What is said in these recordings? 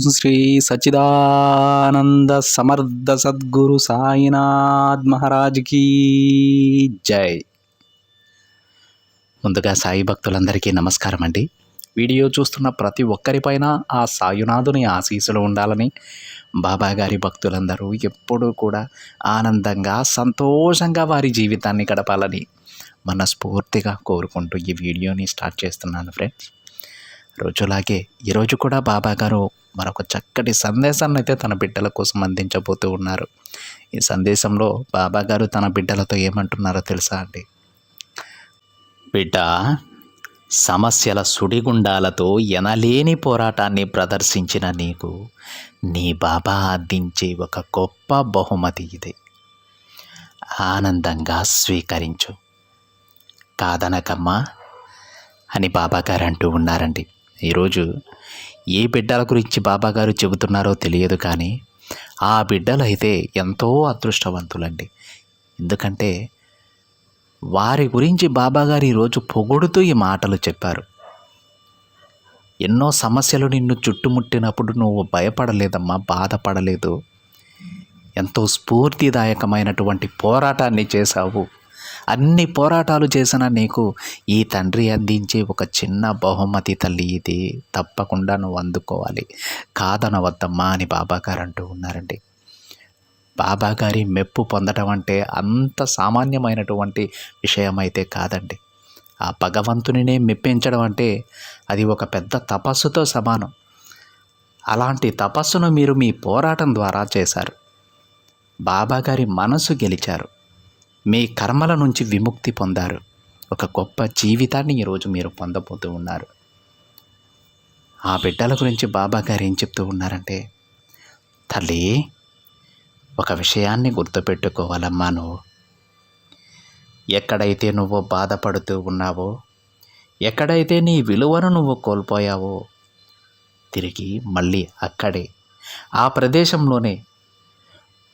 శ్రీ సచ్చిదానంద సమర్థ సద్గురు సాయినాథ్ మహారాజ్కి జై. ముందుగా సాయి భక్తులందరికీ నమస్కారం అండి. వీడియో చూస్తున్న ప్రతి ఒక్కరిపైన ఆ సాయునాథుని ఆశీస్సులు ఉండాలని, బాబా గారి భక్తులందరూ ఎప్పుడూ కూడా ఆనందంగా సంతోషంగా వారి జీవితాన్ని గడపాలని మనస్ఫూర్తిగా కోరుకుంటూ ఈ వీడియోని స్టార్ట్ చేస్తున్నాను ఫ్రెండ్స్. రోజులాగే ఈరోజు కూడా బాబా గారు మరొక చక్కటి సందేశాన్ని అయితే తన బిడ్డల కోసం అందించబోతూ ఉన్నారు. ఈ సందేశంలో బాబా గారు తన బిడ్డలతో ఏమంటున్నారో తెలుసా అండి? బిడ్డ, సమస్యల సుడిగుండాలతో ఎనలేని పోరాటాన్ని ప్రదర్శించిన నీకు నీ బాబా అందించే ఒక గొప్ప బహుమతి ఇది. ఆనందంగా స్వీకరించు, కాదనకమ్మా అని బాబాగారు అంటూ ఉన్నారండి. ఈరోజు ఏ బిడ్డల గురించి బాబాగారు చెబుతున్నారో తెలియదు, కానీ ఆ బిడ్డలు అయితే ఎంతో అదృష్టవంతులండి. ఎందుకంటే వారి గురించి బాబాగారు ఈరోజు పొగుడుతూ ఈ మాటలు చెప్పారు. ఎన్నో సమస్యలు నిన్ను చుట్టుముట్టినప్పుడు నువ్వు భయపడలేదమ్మా, బాధపడలేదు. ఎంతో స్ఫూర్తిదాయకమైనటువంటి పోరాటాన్ని చేశావు. అన్ని పోరాటాలు చేసిన నీకు ఈ తండ్రి అందించే ఒక చిన్న బహుమతి తల్లి, ఇది తప్పకుండా నువ్వు అందుకోవాలి, కాదనవద్దమ్మా అని బాబాగారు అంటూ ఉన్నారండి. బాబాగారి మెప్పు పొందడం అంటే అంత సామాన్యమైనటువంటి విషయం అయితే కాదండి. ఆ భగవంతునినే మెప్పించడం అంటే అది ఒక పెద్ద తపస్సుతో సమానం. అలాంటి తపస్సును మీరు మీ పోరాటం ద్వారా చేశారు. బాబాగారి మనసు గెలిచారు. మీ కర్మల నుంచి విముక్తి పొందారు. ఒక గొప్ప జీవితాన్ని ఈరోజు మీరు పొందబోతూ ఉన్నారు. ఆ బిడ్డల గురించి బాబాగారు ఏం చెప్తూ ఉన్నారంటే, తల్లి, ఒక విషయాన్ని గుర్తుపెట్టుకోవాలమ్మా. నువ్వు ఎక్కడైతే నువ్వు బాధపడుతూ ఉన్నావో, ఎక్కడైతే నీ విలువను నువ్వు కోల్పోయావో, తిరిగి మళ్ళీ అక్కడే ఆ ప్రదేశంలోనే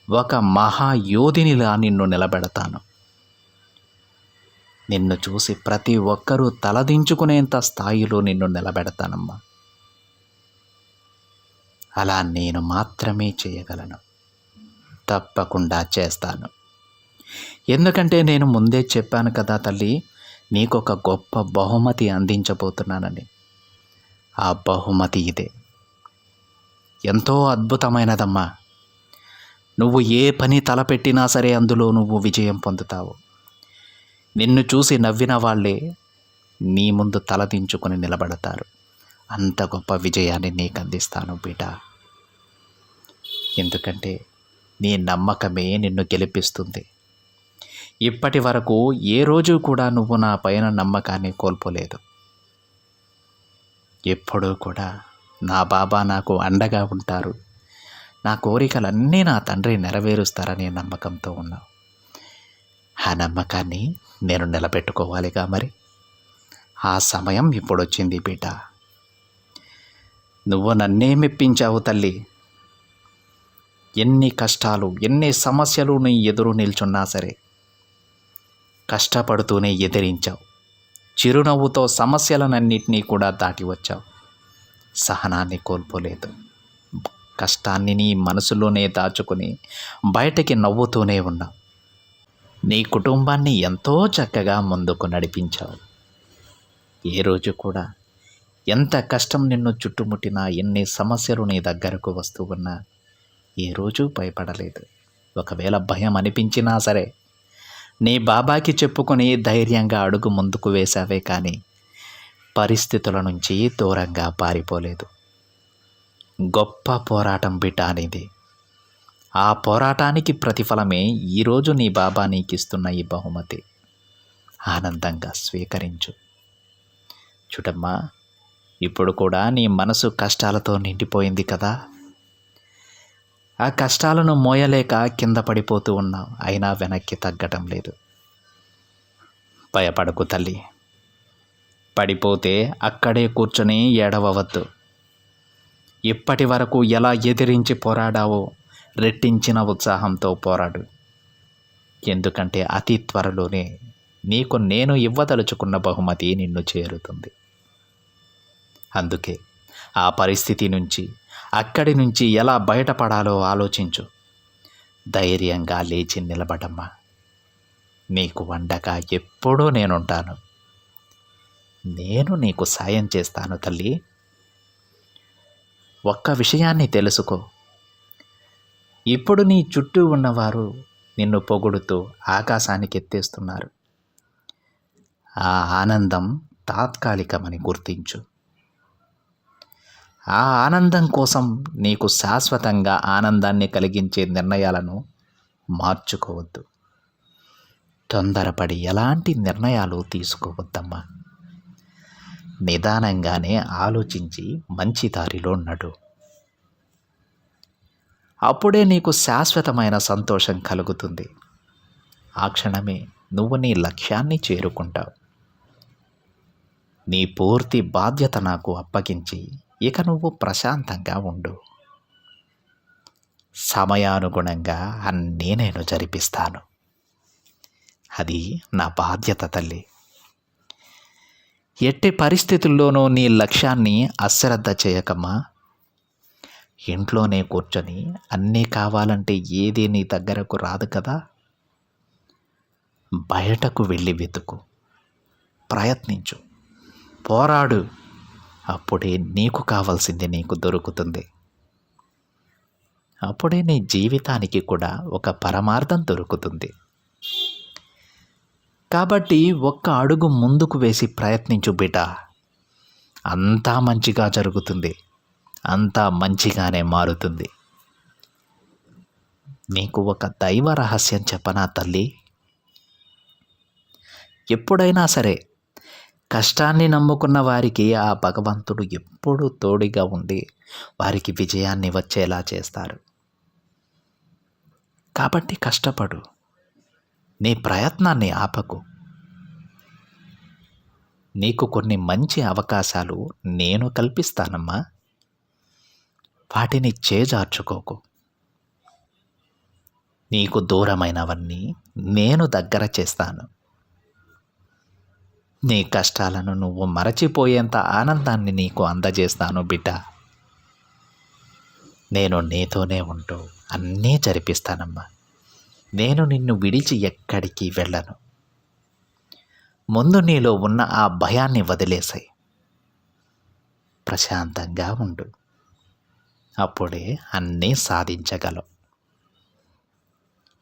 ఒక మహాయోధినిలా నిన్ను నిలబెడతాను. నిన్ను చూసి ప్రతి ఒక్కరూ తలదించుకునేంత స్థాయిలో నిన్ను నిలబెడతానమ్మా. అలా నేను మాత్రమే చేయగలను. తప్పకుండా చేస్తాను. ఎందుకంటే నేను ముందే చెప్పాను కదా తల్లి, నీకొక గొప్ప బహుమతి అందించబోతున్నానని. ఆ బహుమతి ఇదే. ఎంతో అద్భుతమైనదమ్మా. నువ్వు ఏ పని తలపెట్టినా సరే అందులో నువ్వు విజయం పొందుతావు. నిన్ను చూసి నవ్విన వాళ్ళే నీ ముందు తలదించుకొని నిలబడతారు. అంత గొప్ప విజయాన్ని నీకు అందిస్తాను బిడ్డ. ఎందుకంటే నీ నమ్మకమే నిన్ను గెలిపిస్తుంది. ఇప్పటి వరకు ఏ రోజు కూడా నువ్వు నా పైన నమ్మకాన్ని కోల్పోలేదు. ఎప్పుడూ కూడా నా బాబా నాకు అండగా ఉంటారు, నా కోరికలన్నీ నా తండ్రి నెరవేరుస్తారనే నమ్మకంతో ఉన్నావు. ఆ నమ్మకాన్ని నేను నిలబెట్టుకోవాలిగా మరి. ఆ సమయం ఇప్పుడు వచ్చింది బిడ్డ. నువ్వు నన్నే మెప్పించావు తల్లి. ఎన్ని కష్టాలు, ఎన్ని సమస్యలు నీ ఎదురు నిల్చున్నా సరే కష్టపడుతూనే ఎదిరించావు. చిరునవ్వుతో సమస్యలనన్నింటినీ కూడా దాటి వచ్చావు. సహనాన్ని కోల్పోలేదు. కష్టాన్ని నీ మనసులోనే దాచుకుని బయటికి నవ్వుతూనే ఉన్నావు. నీ కుటుంబాన్ని ఎంతో చక్కగా ముందుకు నడిపించావు. ఏ రోజు కూడా ఎంత కష్టం నిన్ను చుట్టుముట్టినా, ఎన్ని సమస్యలు నీ దగ్గరకు వస్తూ ఉన్నా ఏ రోజు భయపడలేదు. ఒకవేళ భయం అనిపించినా సరే నీ బాబాకి చెప్పుకొని ధైర్యంగా అడుగు ముందుకు వేశావే, కానీ పరిస్థితుల నుంచి దూరంగా పారిపోలేదు. గొప్ప పోరాటం బిడ్డ అనేది. ఆ పోరాటానికి ప్రతిఫలమే ఈరోజు నీ బాబా నీకు ఇస్తున్న ఈ బహుమతి. ఆనందంగా స్వీకరించు. చూడమ్మా, ఇప్పుడు కూడా నీ మనసు కష్టాలతో నిండిపోయింది కదా. ఆ కష్టాలను మోయలేక కింద పడిపోతూ ఉన్నావు. అయినా వెనక్కి తగ్గటం లేదు. భయపడకు తల్లి. పడిపోతే అక్కడే కూర్చొని ఏడవవద్దు. ఇప్పటి వరకు ఎలా ఎదిరించి పోరాడావో రెట్టించిన ఉత్సాహంతో పోరాడు. ఎందుకంటే అతి త్వరలోనే నీకు నేను ఇవ్వదలుచుకున్న బహుమతి నిన్ను చేరుతుంది. అందుకే ఆ పరిస్థితి నుంచి, అక్కడి నుంచి ఎలా బయటపడాలో ఆలోచించు. ధైర్యంగా లేచి నిలబడమ్మా. నీకు అండగా ఎప్పుడూ నేనుంటాను. నేను నీకు సాయం చేస్తాను తల్లి. ఒక్క విషయాన్ని తెలుసుకో. ఇప్పుడు నీ చుట్టూ ఉన్నవారు నిన్ను పొగుడుతూ ఆకాశానికి ఎత్తేస్తున్నారు. ఆ ఆనందం తాత్కాలికమని గుర్తించు. ఆ ఆనందం కోసం నీకు శాశ్వతంగా ఆనందాన్ని కలిగించే నిర్ణయాలను మార్చుకోవద్దు. తొందరపడి ఎలాంటి నిర్ణయాలు తీసుకోవద్దమ్మా. నిదానంగానే ఆలోచించి మంచి దారిలో నడు. అప్పుడే నీకు శాశ్వతమైన సంతోషం కలుగుతుంది. ఆ క్షణమే నువ్వు నీ లక్ష్యాన్ని చేరుకుంటావు. నీ పూర్తి బాధ్యత నాకు అప్పగించి ఇక నువ్వు ప్రశాంతంగా ఉండు. సమయానుగుణంగా అన్నీ నేను జరిపిస్తాను. అది నా బాధ్యత తల్లి. ఎట్టి పరిస్థితుల్లోనూ నీ లక్ష్యాన్ని అశ్రద్ధ చేయకమ్మా. ఇంట్లోనే కూర్చొని అన్నీ కావాలంటే ఏదీ నీ దగ్గరకు రాదు కదా. బయటకు వెళ్ళి వెతుకు, ప్రయత్నించు, పోరాడు. అప్పుడే నీకు కావాల్సింది నీకు దొరుకుతుంది. అప్పుడే నీ జీవితానికి కూడా ఒక పరమార్థం దొరుకుతుంది. కాబట్టి ఒక్క అడుగు ముందుకు వేసి ప్రయత్నించు బిడ్డ. అంతా మంచిగా జరుగుతుంది. అంతా మంచిగానే మారుతుంది. నీకు ఒక దైవ రహస్యం చెప్పనా తల్లి? ఎప్పుడైనా సరే కష్టాన్ని నమ్ముకున్న వారికి ఆ భగవంతుడు ఎప్పుడూ తోడుగా ఉండి వారికి విజయాన్ని వచ్చేలా చేస్తారు. కాబట్టి కష్టపడు. నీ ప్రయత్నాన్ని ఆపకు. నీకు కొన్ని మంచి అవకాశాలు నేను కల్పిస్తానమ్మా. వాటిని చేజార్చుకోకు. నీకు దూరమైనవన్నీ నేను దగ్గర చేస్తాను. నీ కష్టాలను నువ్వు మరచిపోయేంత ఆనందాన్ని నీకు అందజేస్తాను బిడ్డ. నేను నీతోనే ఉంటూ అన్నీ జరిపిస్తానమ్మా. నేను నిన్ను విడిచి ఎక్కడికి వెళ్ళను. ముందు నీలో ఉన్న ఆ భయాన్ని వదిలేసాయి. ప్రశాంతంగా ఉండు. అప్పుడే అన్నీ సాధించగలవు.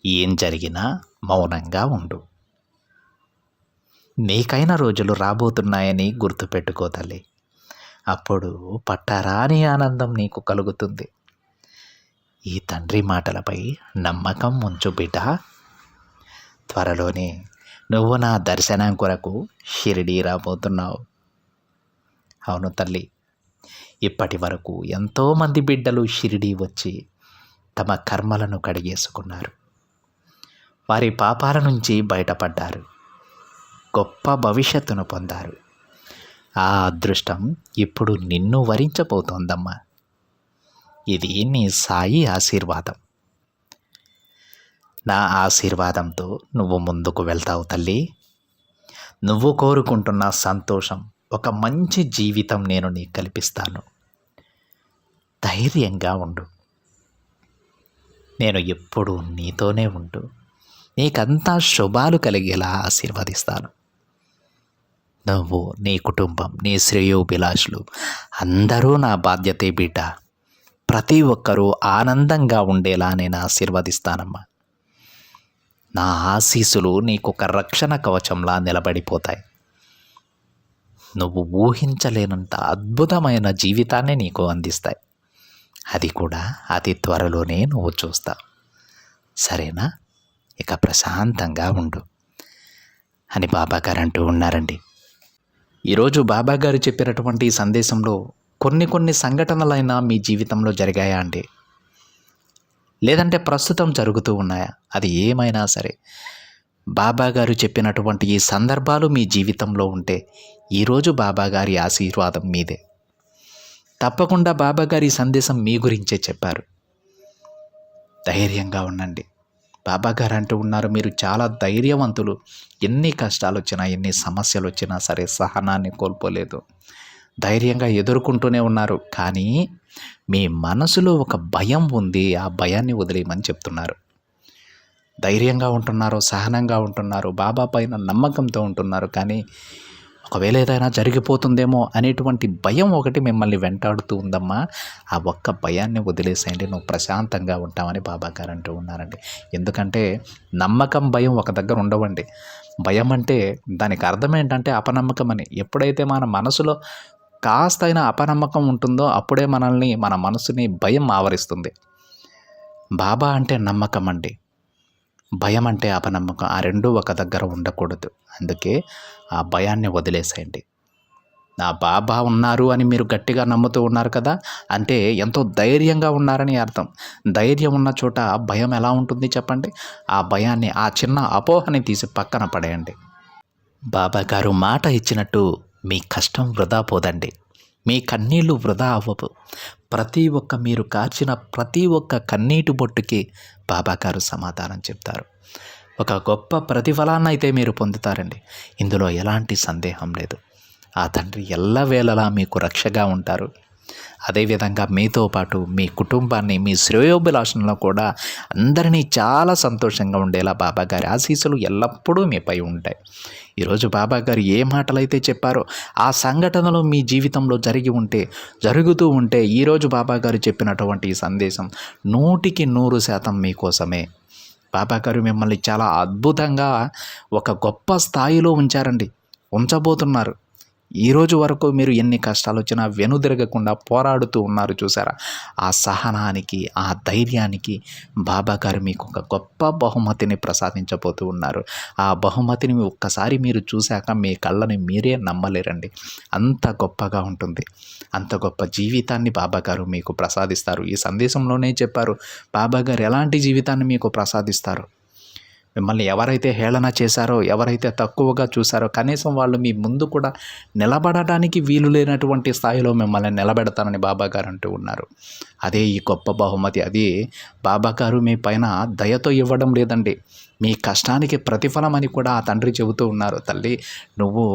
ఏం జరిగినా మౌనంగా ఉండు. నీకైన రోజులు రాబోతున్నాయని గుర్తుపెట్టుకో తల్లి. అప్పుడు పట్టరాని ఆనందం నీకు కలుగుతుంది. ఈ తండ్రి మాటలపై నమ్మకం ఉంచు బిడ్డ. త్వరలోనే నువ్వు నా దర్శనం కొరకు షిరిడీ రాబోతున్నావు. అవును తల్లి, ఇప్పటి వరకు ఎంతోమంది బిడ్డలు షిరిడీ వచ్చి తమ కర్మలను కడిగేసుకున్నారు. వారి పాపాల నుంచి బయటపడ్డారు. గొప్ప భవిష్యత్తును పొందారు. ఆ అదృష్టం ఇప్పుడు నిన్ను వరించబోతోందమ్మా. ఇది నీ సాయి ఆశీర్వాదం. నా ఆశీర్వాదంతో నువ్వు ముందుకు వెళ్తావు తల్లి. నువ్వు కోరుకుంటున్న సంతోషం, ఒక మంచి జీవితం నేను నీకు కల్పిస్తాను. ధైర్యంగా ఉండు. నేను ఎప్పుడూ నీతోనే ఉంటూ నీకంతా శుభాలు కలిగేలా ఆశీర్వదిస్తాను. నువ్వు, నీ కుటుంబం, నీ శ్రేయోభిలాషులు అందరూ నా బాధ్యతే బిడ్డ. ప్రతి ఒక్కరూ ఆనందంగా ఉండేలా నేను ఆశీర్వదిస్తానమ్మా. నా ఆశీస్సులు నీకు ఒక రక్షణ కవచంలా నిలబడిపోతాయి. నువ్వు ఊహించలేనంత అద్భుతమైన జీవితాన్ని నీకు అందిస్తాయి. అది కూడా అతి త్వరలోనే నువ్వు చూస్తావు. సరేనా? ఇక ప్రశాంతంగా ఉండు అని బాబాగారు అంటూ ఉన్నారండి. ఈరోజు బాబాగారు చెప్పినటువంటి ఈ సందేశంలో కొన్ని సంఘటనలైనా మీ జీవితంలో జరిగాయా అండి? లేదంటే ప్రస్తుతం జరుగుతూ ఉన్నాయా? అది ఏమైనా సరే బాబాగారు చెప్పినటువంటి ఈ సందర్భాలు మీ జీవితంలో ఉంటే ఈరోజు బాబాగారి ఆశీర్వాదం మీదే. తప్పకుండా బాబాగారి సందేశం మీ గురించే చెప్పారు. ధైర్యంగా ఉండండి. బాబాగారు అంటూ ఉన్నారు, మీరు చాలా ధైర్యవంతులు. ఎన్ని కష్టాలు వచ్చినా, ఎన్ని సమస్యలు వచ్చినా సరే సహనాన్ని కోల్పోలేదు. ధైర్యంగా ఎదుర్కొంటూనే ఉన్నారు. కానీ మీ మనసులో ఒక భయం ఉంది. ఆ భయాన్ని వదిలేయమని చెప్తున్నారు. ధైర్యంగా ఉంటున్నారు, సహనంగా ఉంటున్నారు, బాబా పైన నమ్మకంతో ఉంటున్నారు. కానీ ఒకవేళ ఏదైనా జరిగిపోతుందేమో అనేటువంటి భయం ఒకటి మిమ్మల్ని వెంటాడుతూ ఉందమ్మా. ఆ ఒక్క భయాన్ని వదిలేసేయండి, నువ్వు ప్రశాంతంగా ఉంటామని బాబా గారు అంటూ ఉన్నారండి. ఎందుకంటే నమ్మకం, భయం ఒక దగ్గర ఉండవండి. భయం అంటే దానికి అర్థం ఏంటంటే అపనమ్మకం అని. ఎప్పుడైతే మన మనసులో కాస్తైనా అపనమ్మకం ఉంటుందో అప్పుడే మన మనసుని భయం ఆవరిస్తుంది. బాబా అంటే నమ్మకం అండి, భయం అంటే అపనమ్మకం. ఆ రెండూ ఒక దగ్గర ఉండకూడదు. అందుకే ఆ భయాన్ని వదిలేసేయండి. నా బాబా ఉన్నారు అని మీరు గట్టిగా నమ్ముతూ ఉన్నారు కదా, అంటే ఎంతో ధైర్యంగా ఉన్నారని అర్థం. ధైర్యం ఉన్న చోట భయం ఎలా ఉంటుంది చెప్పండి? ఆ భయాన్ని, ఆ చిన్న అపోహని తీసి పక్కన పడేయండి. బాబా గారు మాట ఇచ్చినట్టు మీ కష్టం వృధా పోదండి, మీ కన్నీళ్ళు వృధా అవ్వవు. మీరు కార్చిన ప్రతి ఒక్క కన్నీటి బొట్టుకి బాబా గారు సమాధానం చెప్తారు. ఒక గొప్ప ప్రతిఫలాన్ని అయితే మీరు పొందుతారండి. ఇందులో ఎలాంటి సందేహం లేదు. ఆ తండ్రి ఎల్లవేళలా మీకు రక్షగా ఉంటారు. అదేవిధంగా మీతో పాటు మీ కుటుంబాన్ని, మీ శ్రేయోభిలాషణలో కూడా అందరినీ చాలా సంతోషంగా ఉండేలా బాబా గారి ఆశీస్సులు ఎల్లప్పుడూ మీపై ఉంటాయి. ఈరోజు బాబా గారు ఏ మాటలైతే చెప్పారో ఆ సంఘటనలు మీ జీవితంలో జరుగుతూ ఉంటే ఈరోజు బాబా గారు చెప్పినటువంటి ఈ సందేశం 100% మీకోసమే. బాబా గారు మిమ్మల్ని చాలా అద్భుతంగా ఒక గొప్ప స్థాయిలో ఉంచబోతున్నారు. ఈరోజు వరకు మీరు ఎన్ని కష్టాలు వచ్చినా వెనుదిరగకుండా పోరాడుతూ ఉన్నారు చూసారా? ఆ సహనానికి, ఆ ధైర్యానికి బాబా గారు మీకు ఒక గొప్ప బహుమతిని ప్రసాదించబోతూ ఉన్నారు. ఆ బహుమతిని ఒక్కసారి మీరు చూశాక మీ కళ్ళని మీరే నమ్మలేరండి. అంత గొప్పగా ఉంటుంది. అంత గొప్ప జీవితాన్ని బాబా గారు మీకు ప్రసాదిస్తారు. ఈ సందేశంలోనే చెప్పారు బాబా గారు ఎలాంటి జీవితాన్ని మీకు ప్రసాదిస్తారు. మిమ్మల్ని ఎవరైతే హేళన చేశారో, ఎవరైతే తక్కువగా చూశారో, కనీసం వాళ్ళు మీ ముందు కూడా నిలబడడానికి వీలు లేనటువంటి స్థాయిలో మిమ్మల్ని నిలబెడతానని బాబా గారు అంటూ ఉన్నారు. అదే ఈ గొప్ప బహుమతి. అది బాబా గారు మీ పైన దయతో ఇవ్వడం లేదండి, మీ కష్టానికి ప్రతిఫలం అని కూడా ఆ తండ్రి చెబుతూ ఉన్నారు. తల్లి, నువ్వు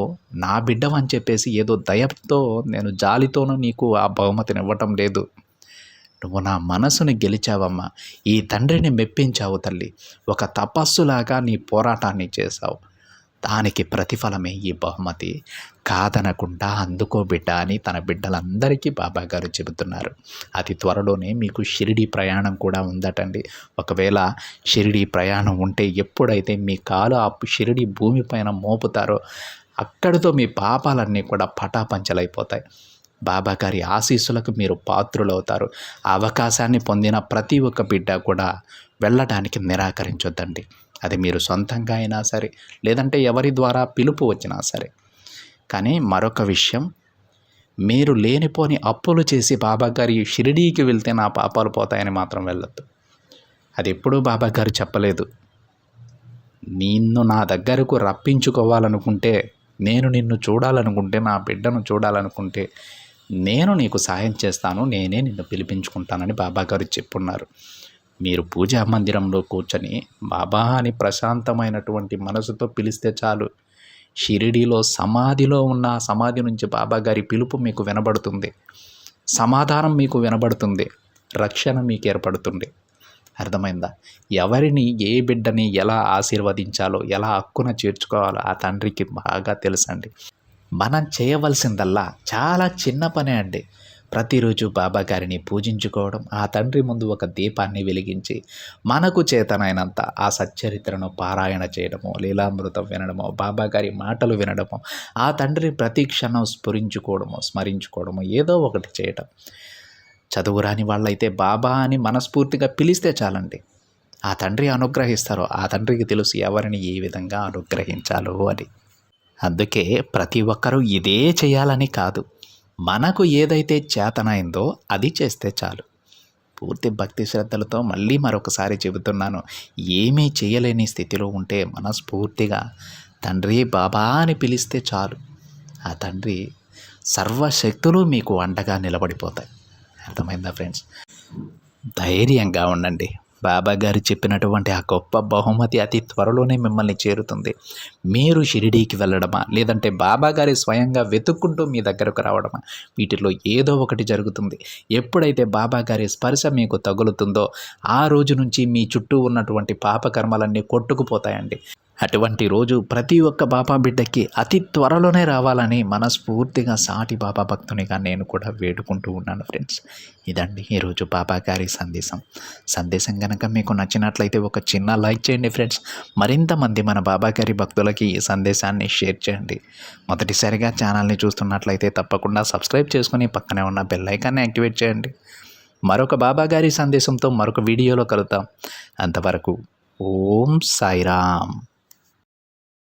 నా బిడ్డవని చెప్పేసి ఏదో దయతో, నేను జాలితోనూ నీకు ఆ బహుమతిని ఇవ్వటం లేదు. నువ్వు నా మనసుని గెలిచావమ్మా. ఈ తండ్రిని మెప్పించావు తల్లి. ఒక తపస్సులాగా నీ పోరాటాన్ని చేశావు. దానికి ప్రతిఫలమే ఈ బహుమతి. కాదనకుండా అందుకో బిడ్డ అని తన బిడ్డలందరికీ బాబా గారు చెబుతున్నారు. అతి త్వరలోనే మీకు షిరిడీ ప్రయాణం కూడా ఉందటండి. ఒకవేళ షిరిడీ ప్రయాణం ఉంటే ఎప్పుడైతే మీ కాలు ఆ షిరిడీ భూమిపైన మోపుతారో అక్కడితో మీ పాపాలన్నీ కూడా పటాపంచలైపోతాయి. బాబా గారి ఆశీస్సులకు మీరు పాత్రులవుతారు. ఆ అవకాశాన్ని పొందిన ప్రతి ఒక్క బిడ్డ కూడా వెళ్ళడానికి నిరాకరించొద్దండి. అది మీరు సొంతంగా అయినా సరే, లేదంటే ఎవరి ద్వారా పిలుపు వచ్చినా సరే. కానీ మరొక విషయం, మీరు లేనిపోని అప్పులు చేసి బాబా గారి షిరిడీకి వెళ్తే నా పాపాలు పోతాయని మాత్రం వెళ్ళొద్దు. అది ఎప్పుడూ బాబా గారు చెప్పలేదు. నిన్ను నా దగ్గరకు రప్పించుకోవాలనుకుంటే, నేను నిన్ను చూడాలనుకుంటే, నా బిడ్డను చూడాలనుకుంటే నేను నీకు సాయం చేస్తాను, నేనే నిన్ను పిలిపించుకుంటానని బాబా గారు చెప్పున్నారు. మీరు పూజా మందిరంలో కూర్చొని బాబా అని ప్రశాంతమైనటువంటి మనసుతో పిలిస్తే చాలు. షిరిడీలో సమాధిలో ఉన్న సమాధి నుంచి బాబా గారి పిలుపు మీకు వినబడుతుంది. సమాధానం మీకు వినబడుతుంది. రక్షణ మీకు ఏర్పడుతుంది. అర్థమైందా? ఎవరిని, ఏ బిడ్డని ఎలా ఆశీర్వదించాలో, ఎలా హక్కున చేర్చుకోవాలో ఆ తండ్రికి బాగా తెలుసండి. మనం చేయవలసిందల్లా చాలా చిన్న పనే అండి. ప్రతిరోజు బాబా గారిని పూజించుకోవడం, ఆ తండ్రి ముందు ఒక దీపాన్ని వెలిగించి మనకు చేతనైనంత ఆ సచ్చరిత్రను పారాయణ చేయడమో, లీలామృతం వినడమో, బాబా గారి మాటలు వినడమో, ఆ తండ్రిని ప్రతి క్షణం స్మరించుకోవడమో ఏదో ఒకటి చేయటం. చదువురాని వాళ్ళైతే బాబా అని మనస్ఫూర్తిగా పిలిస్తే చాలండి, ఆ తండ్రి అనుగ్రహిస్తారు. ఆ తండ్రికి తెలుసు ఎవరిని ఏ విధంగా అనుగ్రహించాలో అని. అందుకే ప్రతి ఒక్కరూ ఇదే చేయాలని కాదు, మనకు ఏదైతే చేతనైందో అది చేస్తే చాలు. పూర్తి భక్తి శ్రద్ధలతో మళ్ళీ మరొకసారి చెబుతున్నాను, ఏమీ చేయలేని స్థితిలో ఉంటే మనస్ఫూర్తిగా తండ్రి బాబా అని పిలిస్తే చాలు. ఆ తండ్రి సర్వశక్తులు మీకు అండగా నిలబడిపోతాయి. అర్థమైందా ఫ్రెండ్స్? ధైర్యంగా ఉండండి. బాబాగారు చెప్పినటువంటి ఆ గొప్ప బహుమతి అతి త్వరలోనే మిమ్మల్ని చేరుతుంది. మీరు షిరిడీకి వెళ్ళడమా, లేదంటే బాబాగారి స్వయంగా వెతుక్కుంటూ మీ దగ్గరకు రావడమా, వీటిలో ఏదో ఒకటి జరుగుతుంది. ఎప్పుడైతే బాబాగారి స్పర్శ మీకు తగులుతుందో ఆ రోజు నుంచి మీ చుట్టూ ఉన్నటువంటి పాపకర్మలన్నీ కొట్టుకుపోతాయండి. అటువంటి రోజు ప్రతి ఒక్క బాబా బిడ్డకి అతి త్వరలోనే రావాలని మనస్ఫూర్తిగా సాటి బాబా భక్తునిగా నేను కూడా వేడుకుంటూ ఉన్నాను ఫ్రెండ్స్. ఇదండి ఈరోజు బాబా గారి సందేశం కనుక మీకు నచ్చినట్లయితే ఒక చిన్న లైక్ చేయండి ఫ్రెండ్స్. మరింత మంది మన బాబా గారి భక్తులకి ఈ సందేశాన్ని షేర్ చేయండి. మొదటిసారిగా ఛానల్ని చూస్తున్నట్లయితే తప్పకుండా సబ్స్క్రైబ్ చేసుకుని పక్కనే ఉన్న బెల్ ఐకాన్ని యాక్టివేట్ చేయండి. మరొక బాబా గారి సందేశంతో మరొక వీడియోలో కలుద్దాం. అంతవరకు ఓం సాయిరామ్.